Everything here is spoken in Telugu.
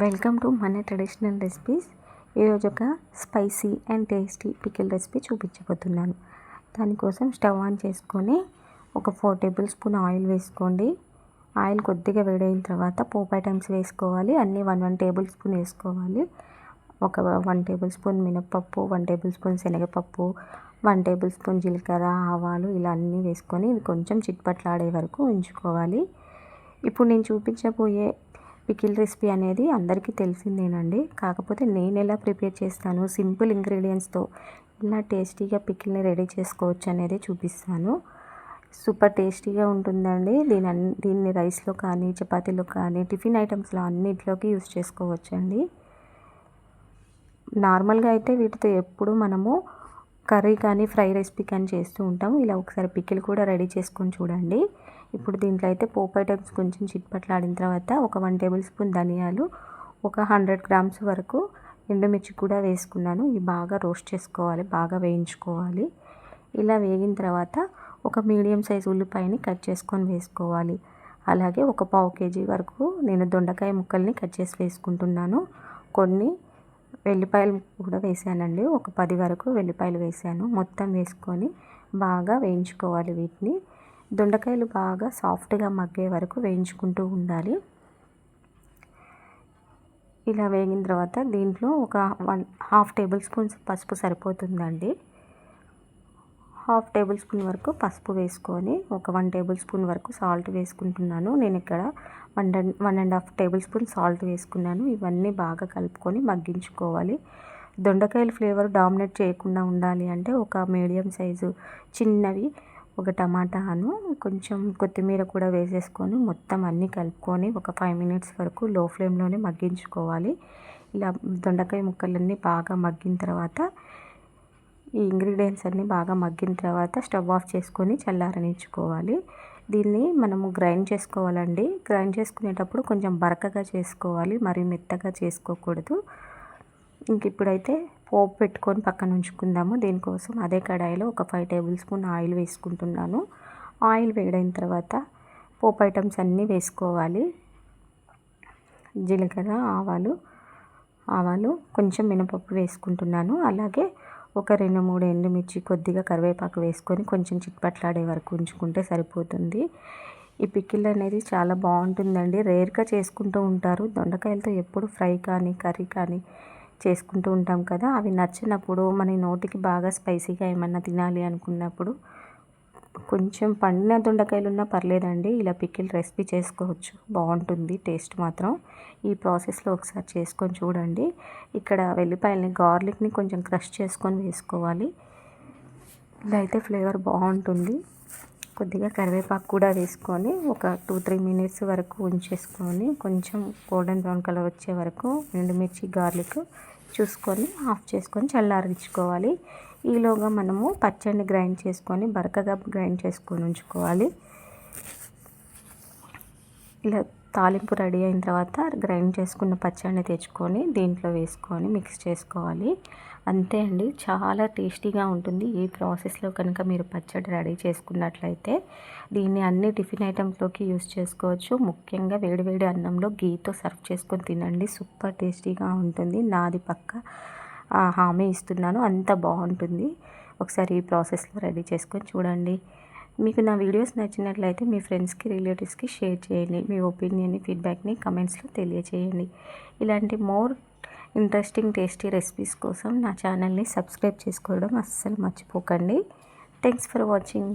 వెల్కమ్ టు మన ట్రెడిషనల్ రెసిపీస్. ఈరోజు ఒక spicy and tasty pickle recipe చూపించబోతున్నాను. దానికోసం స్టవ్ ఆన్ చేసుకొని ఒక 4 టేబుల్ స్పూన్ ఆయిల్ వేసుకోండి. ఆయిల్ కొద్దిగా వేడైన తర్వాత పోపు ఐటమ్స్ వేసుకోవాలి. అన్నీ 1 టేబుల్ స్పూన్ వేసుకోవాలి. ఒక 1 టేబుల్ స్పూన్ మినపప్పు, 1 టేబుల్ స్పూన్ శనగపప్పు, 1 టేబుల్ స్పూన్ జీలకర్ర, ఆవాలు ఇలా అన్నీ వేసుకొని ఇవి కొంచెం చిట్పట్లాడే వరకు ఉంచుకోవాలి. ఇప్పుడు నేను చూపించబోయే పికిల్ రెసిపీ అనేది అందరికీ తెలిసిందేనండి. కాకపోతే నేను ఎలా ప్రిపేర్ చేస్తాను, సింపుల్ ఇంగ్రీడియంట్స్తో ఇలా టేస్టీగా పికిల్ని రెడీ చేసుకోవచ్చు అనేది చూపిస్తాను. సూపర్ టేస్టీగా ఉంటుందండి. దీన్ని రైస్లో కానీ, చపాతీలో కానీ, టిఫిన్ ఐటమ్స్లో అన్నిట్లోకి యూస్ చేసుకోవచ్చండి. నార్మల్గా అయితే వీటితో ఎప్పుడు మనము కర్రీ కానీ ఫ్రై రెసిపీ కానీ చేస్తూ ఉంటాం. ఇలా ఒకసారి పికిల్ కూడా రెడీ చేసుకొని చూడండి. ఇప్పుడు దీంట్లో అయితే పోపు ఐటమ్స్ కొంచెం చిట్పట్లాడిన తర్వాత ఒక 1 టేబుల్ స్పూన్ ధనియాలు, ఒక 100 గ్రామ్స్ వరకు ఎండుమిర్చి కూడా వేసుకున్నాను. ఇవి బాగా రోస్ట్ చేసుకోవాలి, బాగా వేయించుకోవాలి. ఇలా వేగిన తర్వాత ఒక మీడియం సైజ్ ఉల్లిపాయని కట్ చేసుకొని వేసుకోవాలి. అలాగే ఒక 1/2 కేజీ వరకు నేను దొండకాయ ముక్కల్ని కట్ చేసి వేసుకుంటున్నాను. కొన్ని వెల్లిపాయలు కూడా వేసానండి. ఒక 10 వరకు వెల్లిపాయలు వేసాను. మొత్తం వేసుకొని బాగా వేయించుకోవాలి. వీటిని దొండకాయలు బాగా సాఫ్ట్గా మగ్గే వరకు వేయించుకుంటూ ఉండాలి. ఇలా వేగిన తర్వాత దీంట్లో ఒక 1/2 టేబుల్ స్పూన్స్ పసుపు సరిపోతుందండి. 1/2 టేబుల్ స్పూన్ వరకు పసుపు వేసుకొని ఒక 1 టేబుల్ స్పూన్ వరకు సాల్ట్ వేసుకుంటున్నాను. నేను ఇక్కడ 1.5 టేబుల్ స్పూన్ సాల్ట్ వేసుకున్నాను. ఇవన్నీ బాగా కలుపుకొని మగ్గించుకోవాలి. దొండకాయల ఫ్లేవర్ డామినేట్ చేయకుండా ఉండాలి అంటే ఒక మీడియం సైజు చిన్నవి ఒక టమాటాను, కొంచెం కొత్తిమీర కూడా వేసేసుకొని మొత్తం అన్నీ కలుపుకొని ఒక 5 మినిట్స్ వరకు లో ఫ్లేమ్లోనే మగ్గించుకోవాలి. ఇలా దొండకాయ ముక్కలన్నీ బాగా మగ్గిన తర్వాత ఈ ఇంగ్రీడియంట్స్ అన్నీ బాగా మగ్గిన తర్వాత స్టవ్ ఆఫ్ చేసుకొని చల్లారనిచ్చుకోవాలి. దీన్ని మనము గ్రైండ్ చేసుకోవాలండి. గ్రైండ్ చేసుకునేటప్పుడు కొంచెం బరకగా చేసుకోవాలి, మరీ మెత్తగా చేసుకోకూడదు. ఇంక ఇప్పుడైతే పోపు పెట్టుకొని పక్కన ఉంచుకుందాము. దీనికోసం అదే కడాయిలో ఒక 5 టేబుల్ స్పూన్ ఆయిల్ వేసుకుంటున్నాను. ఆయిల్ వేడైన తర్వాత పోపు ఐటమ్స్ అన్నీ వేసుకోవాలి. జీలకర్ర, ఆవాలు, కొంచెం మినపప్పు వేసుకుంటున్నాను. అలాగే ఒక 2-3 ఎండుమిర్చి, కొద్దిగా కరివేపాకు వేసుకొని కొంచెం చిట్పట్లాడే వరకు ఉంచుకుంటే సరిపోతుంది. ఈ పికిల్ అనేది చాలా బాగుంటుందండి. రేర్గా చేసుకుంటూ ఉంటారు. దొండకాయలతో ఎప్పుడు ఫ్రై కానీ కర్రీ కానీ చేసుకుంటూ ఉంటాం కదా. అవి నచ్చినప్పుడు మన నోటికి బాగా స్పైసీగా ఏమన్నా తినాలి అనుకున్నప్పుడు కొంచెం పండిన దొండకాయలు ఉన్నా పర్లేదండి, ఇలా పికిల్ రెసిపీ చేసుకోవచ్చు. బాగుంటుంది టేస్ట్ మాత్రం. ఈ ప్రాసెస్లో ఒకసారి చేసుకొని చూడండి. ఇక్కడ వెల్లిపాయలని, గార్లిక్ని కొంచెం క్రష్ చేసుకొని వేసుకోవాలి. ఇలా అయితే ఫ్లేవర్ బాగుంటుంది. కొద్దిగా కరివేపాకు కూడా వేసుకొని ఒక 2-3 మినిట్స్ వరకు ఉంచేసుకొని కొంచెం గోల్డెన్ బ్రౌన్ కలర్ వచ్చే వరకు ఎండుమిర్చి, గార్లిక్ చూసుకొని ఆఫ్ చేసుకొని చల్లారించుకోవాలి. ఈలోగా మనము పచ్చడిని గ్రైండ్ చేసుకొని బరకగా గ్రైండ్ చేసుకొని ఉంచుకోవాలి. ఇలా తాలింపు రెడీ అయిన తర్వాత గ్రైండ్ చేసుకున్న పచ్చడిని తెచ్చుకొని దీంట్లో వేసుకొని మిక్స్ చేసుకోవాలి. అంతే అండి, చాలా టేస్టీగా ఉంటుంది. ఈ ప్రాసెస్లో కనుక మీరు పచ్చడి రెడీ చేసుకున్నట్లయితే దీన్ని అన్ని టిఫిన్ ఐటమ్స్లోకి యూస్ చేసుకోవచ్చు. ముఖ్యంగా వేడివేడి అన్నంలో గీతో సర్వ్ చేసుకొని తినండి. సూపర్ టేస్టీగా ఉంటుంది. నాది పక్క హామీ ఇస్తున్నాను, అంత బాగుంటుంది. ఒకసారి ఈ ప్రాసెస్లో రెడీ చేసుకొని చూడండి. మీకు నా వీడియోస్ నచ్చినట్లయితే మీ ఫ్రెండ్స్కి, రిలేటివ్స్కి షేర్ చేయండి. మీ ఒపీనియన్ని, ఫీడ్బ్యాక్ని కమెంట్స్లో తెలియచేయండి. ఇలాంటి మోర్ ఇంట్రెస్టింగ్ టేస్టీ రెసిపీస్ కోసం నా ఛానల్ని సబ్స్క్రైబ్ చేసుకోవడం అస్సలు మర్చిపోకండి. Thanks for watching.